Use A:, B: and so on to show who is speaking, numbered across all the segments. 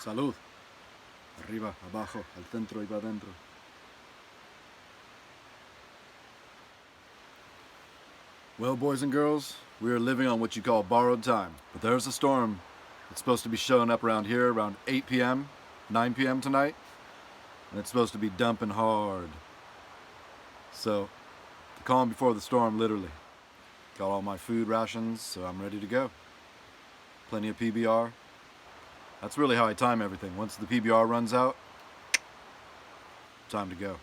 A: Salud. Arriba, abajo, al centro y para adentro. Well, boys and girls, we are living on what you call borrowed time. But there's a storm that's supposed to be showing up around here around 8 p.m., 9 p.m. tonight. And it's supposed to be dumping hard. So, the calm before the storm, literally. Got all my food rations, so I'm ready to go. Plenty of PBR. That's really how I time everything. Once the PBR runs out, time to go.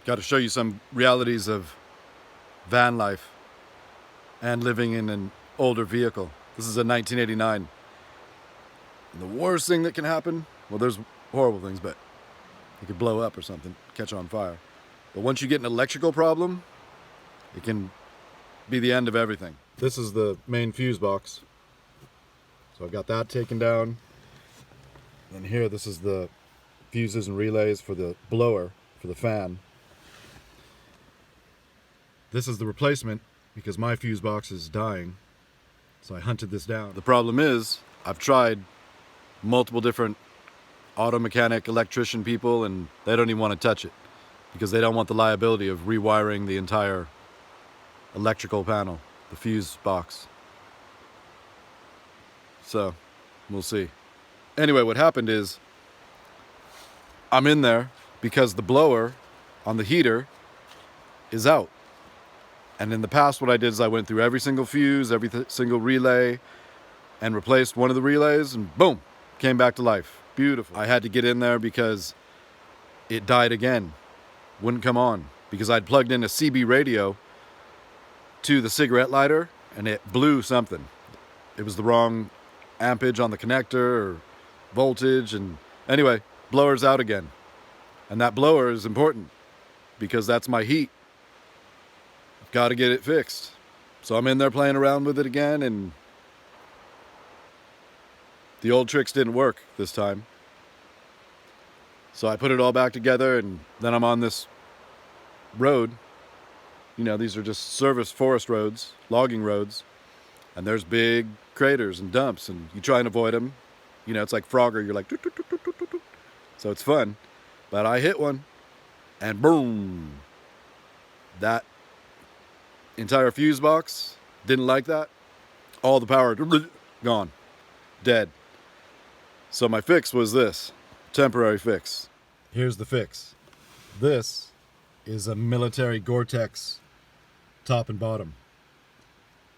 A: Got to show you some realities of van life and living in an older vehicle. This is a 1989. And the worst thing that can happen, well, there's horrible things, but it could blow up or something, catch on fire. But once you get an electrical problem, it can be the end of everything. This is the main fuse box. So I've got that taken down. And here, this is the fuses and relays for the blower, for the fan. This is the replacement because my fuse box is dying. So I hunted this down. The problem is, I've tried multiple different auto mechanic, electrician people, and they don't even want to touch it because they don't want the liability of rewiring the entire electrical panel, the fuse box. So, we'll see. Anyway, what happened is, I'm in there because the blower on the heater is out. And in the past, what I did is I went through every single fuse, every single relay, and replaced one of the relays, and boom, came back to life. Beautiful. I had to get in there because it died again. Wouldn't come on because I'd plugged in a CB radio to the cigarette lighter and it blew something. It was the wrong ampage on the connector or voltage, and anyway, blower's out again. And that blower is important because that's my heat. I've got to get it fixed. So I'm in there playing around with it again, and the old tricks didn't work this time. So I put it all back together, and then I'm on this road. You know, these are just service forest roads, logging roads. And there's big craters and dumps, and you try and avoid them. You know, it's like Frogger. You're like, doot, doot, doot, doot, doot, doot. So it's fun. But I hit one, and boom. That entire fuse box, didn't like that. All the power, gone. Dead. So my fix was this. Temporary fix. Here's the fix. This is a military Gore-Tex top and bottom.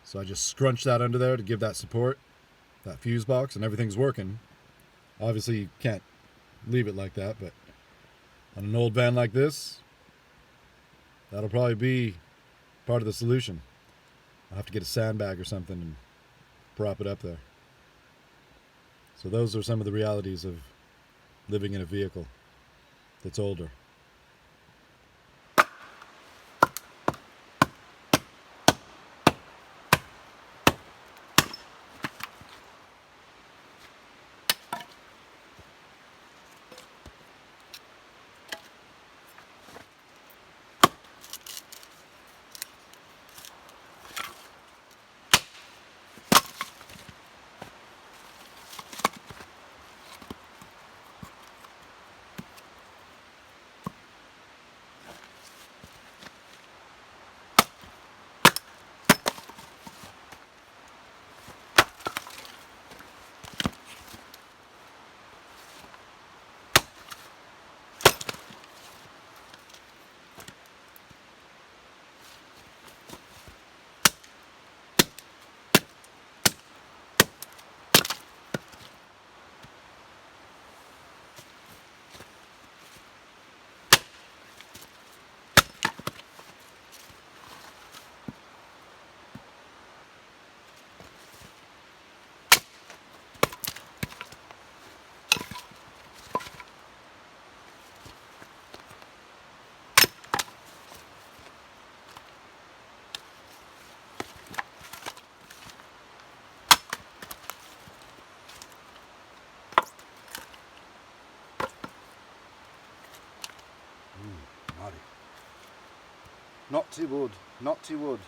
A: So I just scrunch that under there to give that support, that fuse box, and everything's working. Obviously you can't leave it like that, but on an old van like this, that'll probably be part of the solution. I'll have to get a sandbag or something and prop it up there. So those are some of the realities of living in a vehicle that's older. Naughty wood, naughty wood.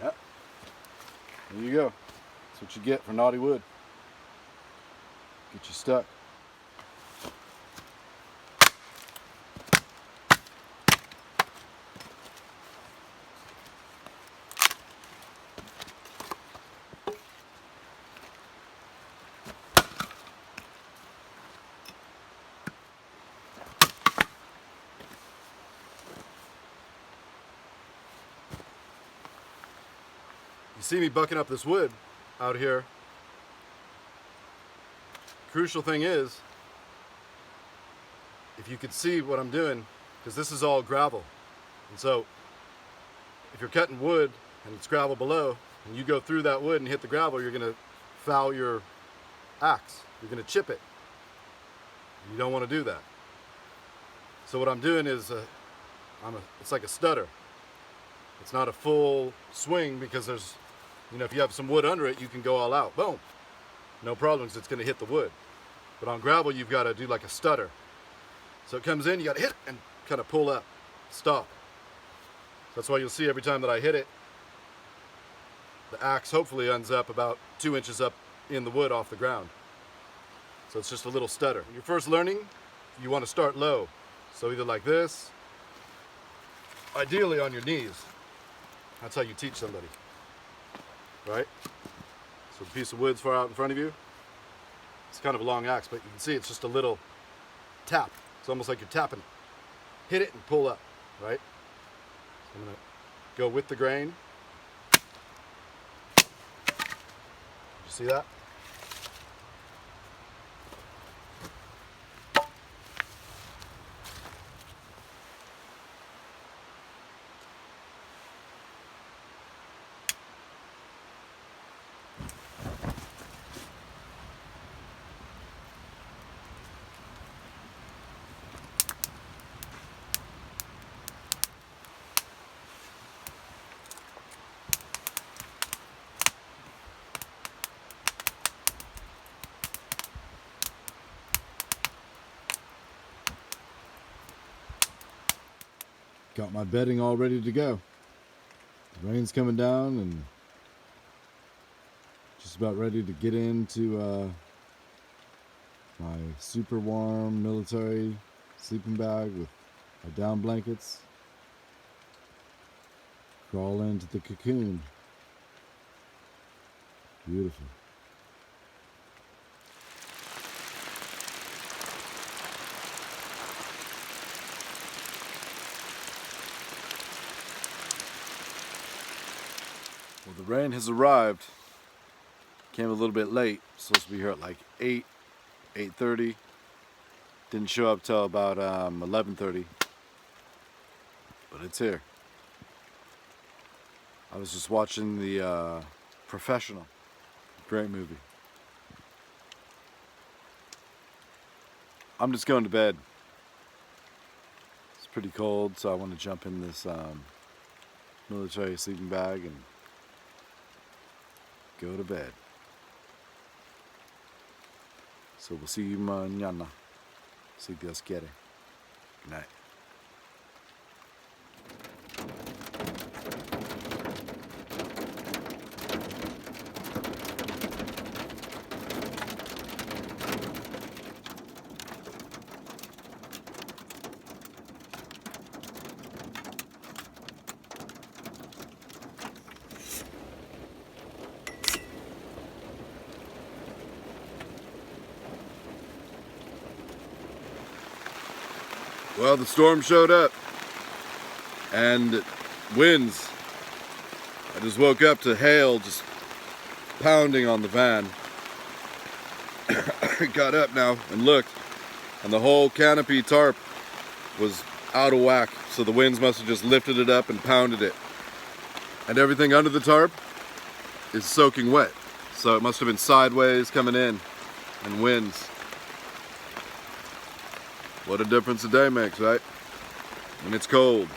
A: Yep. There you go. That's what you get for naughty wood. Get you stuck. You see me bucking up this wood out here. Crucial thing is, if you could see what I'm doing, because this is all gravel. And so, if you're cutting wood and it's gravel below, and you go through that wood and hit the gravel, you're gonna foul your axe. You're gonna chip it. You don't want to do that. So what I'm doing is, it's like a stutter. It's not a full swing because there's, if you have some wood under it, you can go all out. Boom. No problems, it's gonna hit the wood. But on gravel, you've got to do like a stutter. So it comes in, you got to hit and kind of pull up, stop. That's why you'll see every time that I hit it, the axe hopefully ends up about 2 inches up in the wood off the ground. So it's just a little stutter. When you're first learning, you want to start low. So either like this, ideally on your knees. That's how you teach somebody, right? So the piece of wood's far out in front of you. It's kind of a long axe, but you can see it's just a little tap. It's almost like you're tapping it. Hit it and pull up, right? So I'm gonna go with the grain. You see that? Got my bedding all ready to go. The rain's coming down and just about ready to get into my super warm military sleeping bag with my down blankets. Crawl into the cocoon. Beautiful. Well, the rain has arrived. Came a little bit late. Supposed to be here at like 8:30. Didn't show up till about 11:30. But it's here. I was just watching the Professional. Great movie. I'm just going to bed. It's pretty cold, so I want to jump in this military sleeping bag and go to bed. So we'll see you mañana. Si Dios quiere. Good night. Well, the storm showed up and winds. I just woke up to hail just pounding on the van. I got up now and looked, and the whole canopy tarp was out of whack, so the winds must have just lifted it up and pounded it. And everything under the tarp is soaking wet, so it must have been sideways coming in and winds. What a difference a day makes, right? When it's cold.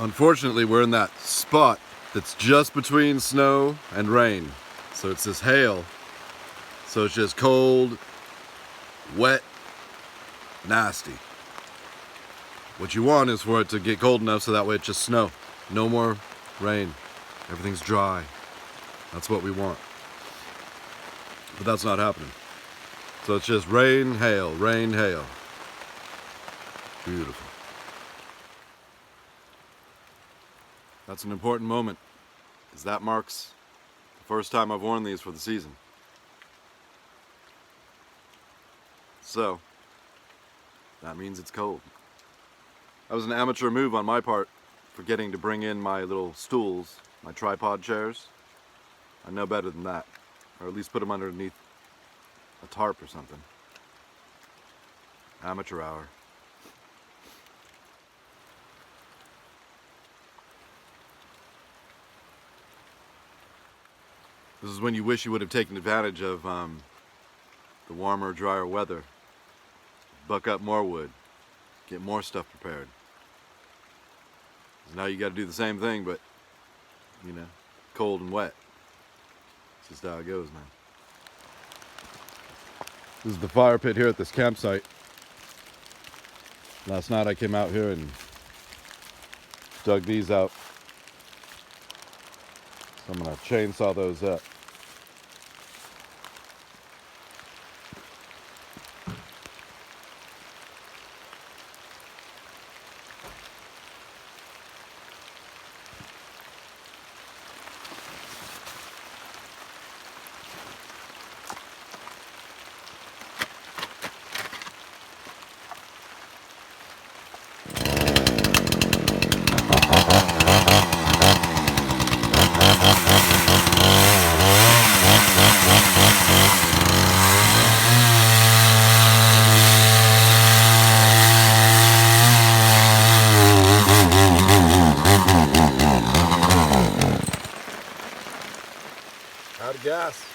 A: Unfortunately, we're in that spot that's just between snow and rain. So it's this hail. So it's just cold, wet, nasty. What you want is for it to get cold enough so that way it's just snow. No more rain. Everything's dry. That's what we want. But that's not happening. So it's just rain, hail, rain, hail. Beautiful. That's an important moment, because that marks the first time I've worn these for the season. So, that means it's cold. That was an amateur move on my part, forgetting to bring in my little stools, my tripod chairs. I know better than that, or at least put them underneath a tarp or something. Amateur hour. This is when you wish you would have taken advantage of the warmer, drier weather. Buck up more wood. Get more stuff prepared. Now you got to do the same thing, but, you know, cold and wet. It's just how it goes, man. This is the fire pit here at this campsite. Last night I came out here and dug these out. So I'm going to chainsaw those up. Out of gas.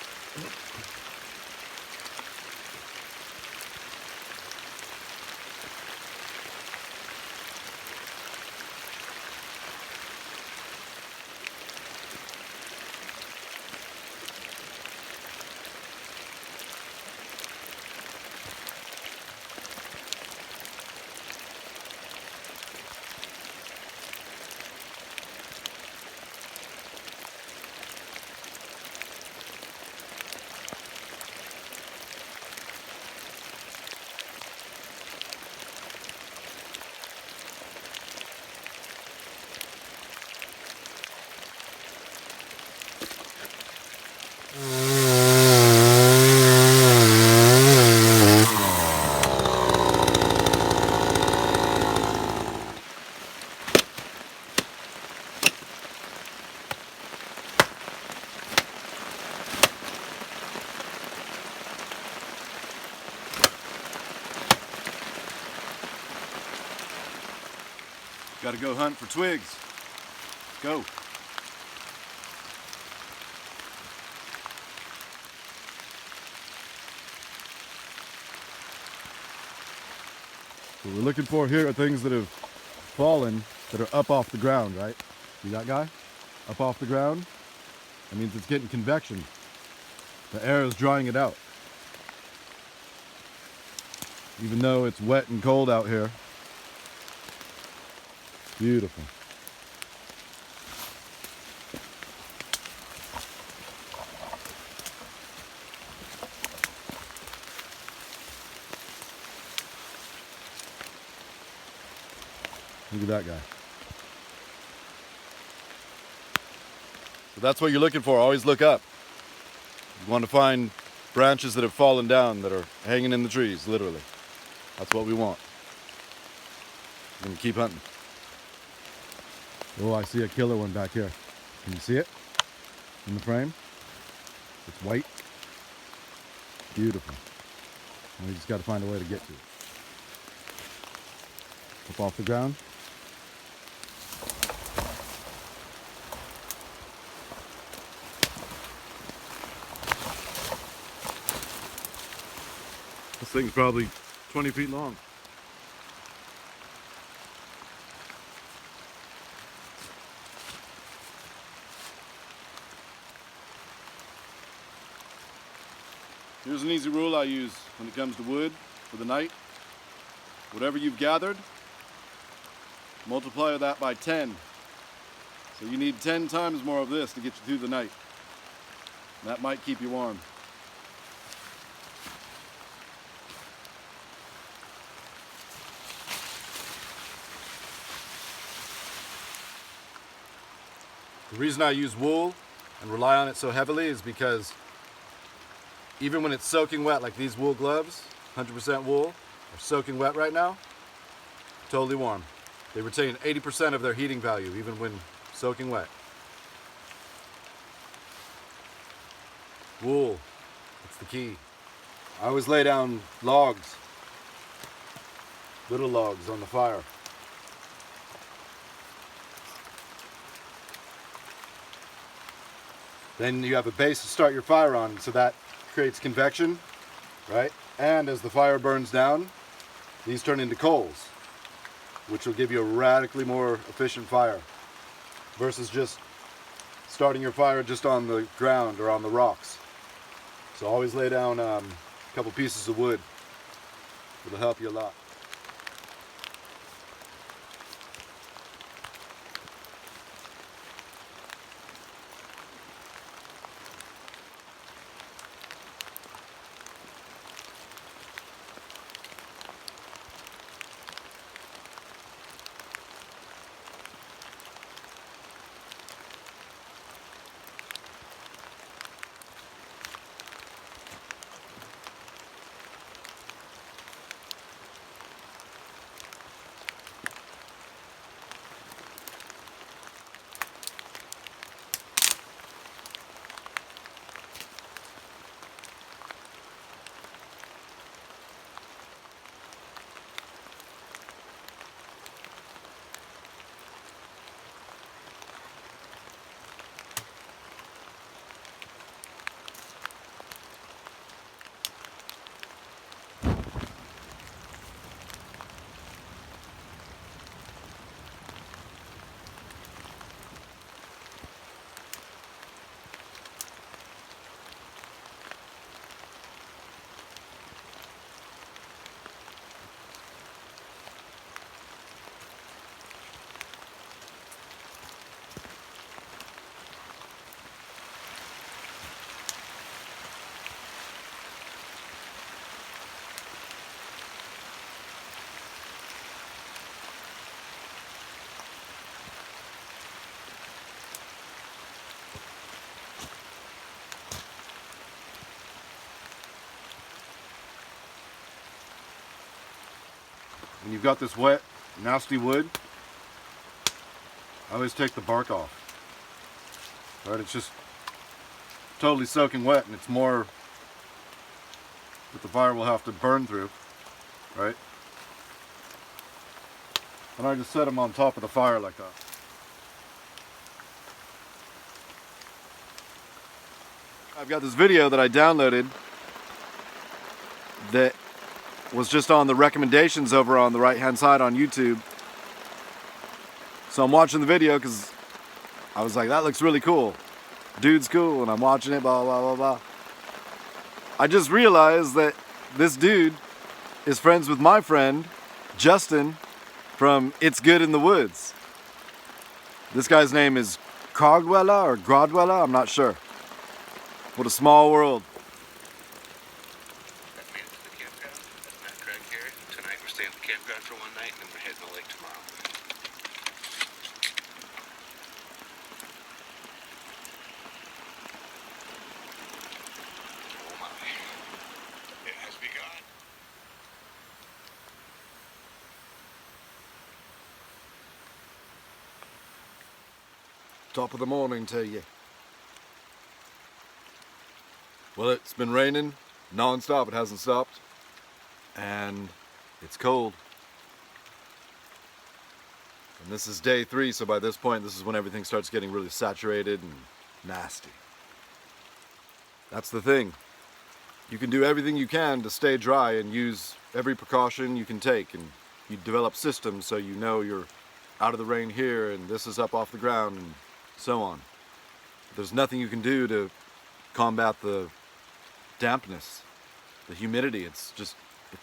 A: Gotta go hunt for twigs. Go. What we're looking for here are things that have fallen, that are up off the ground, right? See that guy? Up off the ground? That means it's getting convection. The air is drying it out. Even though it's wet and cold out here. Beautiful. Look at that guy. So that's what you're looking for. Always look up. You want to find branches that have fallen down, that are hanging in the trees, literally. That's what we want. And keep hunting. Oh, I see a killer one back here. Can you see it? In the frame? It's white. Beautiful. And we just got to find a way to get to it. Up off the ground. This thing's probably 20 feet long. Here's an easy rule I use when it comes to wood for the night. Whatever you've gathered, multiply that by 10. So you need 10 times more of this to get you through the night. That might keep you warm. The reason I use wool and rely on it so heavily is because even when it's soaking wet, like these wool gloves, 100% wool, are soaking wet right now, totally warm. They retain 80% of their heating value even when soaking wet. Wool, it's the key. I always lay down logs, little logs on the fire. Then you have a base to start your fire on, so that creates convection, right? And as the fire burns down, these turn into coals, which will give you a radically more efficient fire versus just starting your fire just on the ground or on the rocks. So always lay down a couple pieces of wood. It'll help you a lot. When you've got this wet, nasty wood, I always take the bark off. Right, it's just totally soaking wet, and it's more that the fire will have to burn through, right? And I just set them on top of the fire like that. I've got this video that I downloaded that was just on the recommendations over on the right hand side on YouTube. So I'm watching the video because I was like, that looks really cool. Dude's cool, and I'm watching it, blah, blah, blah, blah. I just realized that this dude is friends with my friend, Justin, from It's Good in the Woods. This guy's name is Cogwella or Grodwella, I'm not sure. What a small world.
B: That made it to the campground. That's not correct here. Tonight we're staying at the campground for one night, and then we're heading to the lake tomorrow. Oh my. It has begun.
A: Top of the morning to you. Well, it's been raining non-stop. It hasn't stopped. And it's cold. And this is day 3, so by this point, this is when everything starts getting really saturated and nasty. That's the thing. You can do everything you can to stay dry and use every precaution you can take, and you develop systems so you know you're out of the rain here and this is up off the ground and so on. There's nothing you can do to combat the dampness the humidity.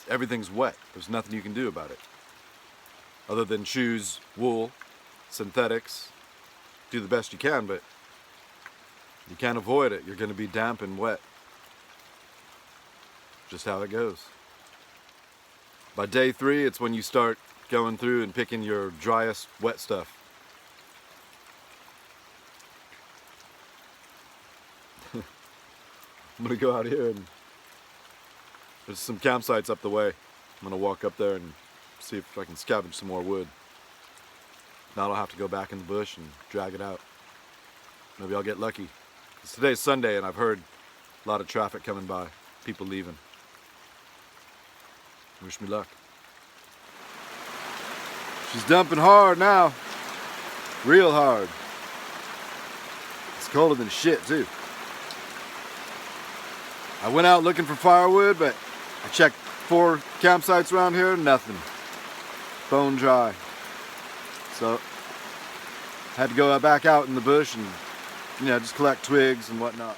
A: Everything's wet. There's nothing you can do about it. Other than choose wool, synthetics, do the best you can, but you can't avoid it. You're going to be damp and wet. Just how it goes. By day 3, it's when you start going through and picking your driest wet stuff. I'm going to go out here and there's some campsites up the way. I'm going to walk up there and see if I can scavenge some more wood. Now I'll have to go back in the bush and drag it out. Maybe I'll get lucky. 'Cause today's Sunday and I've heard a lot of traffic coming by, people leaving. Wish me luck. She's dumping hard now. Real hard. It's colder than shit too. I went out looking for firewood, but I checked 4 campsites around here, nothing. Bone dry. So, had to go back out in the bush and, just collect twigs and whatnot.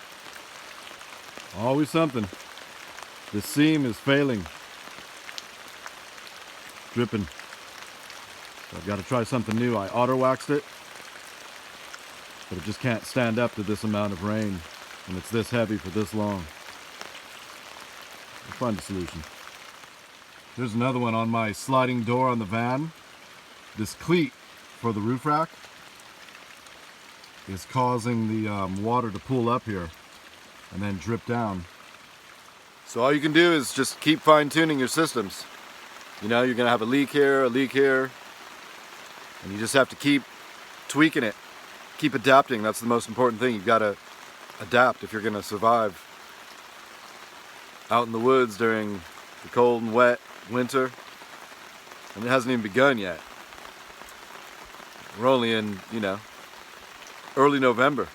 A: Always something. The seam is failing. Dripping. So I've got to try something new. I auto-waxed it, but it just can't stand up to this amount of rain, and it's this heavy for this long. I'll find a solution. There's another one on my sliding door on the van. This cleat for the roof rack is causing the water to pool up here and then drip down. So all you can do is just keep fine-tuning your systems. You're going to have a leak here, and you just have to keep tweaking it. Keep adapting. That's the most important thing. You've got to adapt if you're going to survive out in the woods during the cold and wet winter. And it hasn't even begun yet. We're only in, early November.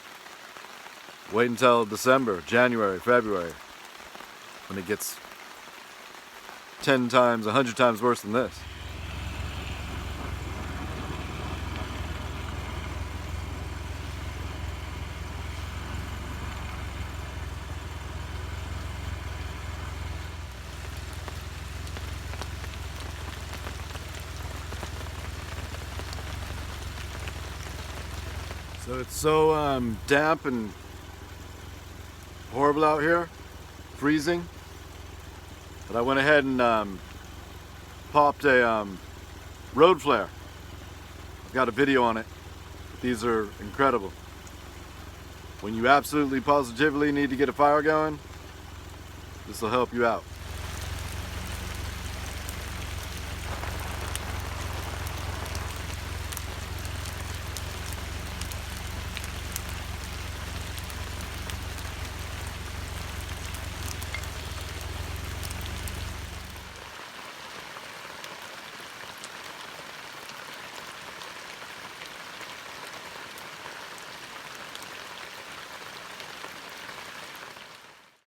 A: Wait until December, January, February, when it gets 10 times, 100 times worse than this. So it's so damp and horrible out here, freezing, that I went ahead and popped a road flare. I've got a video on it. These are incredible. When you absolutely positively need to get a fire going, this will help you out.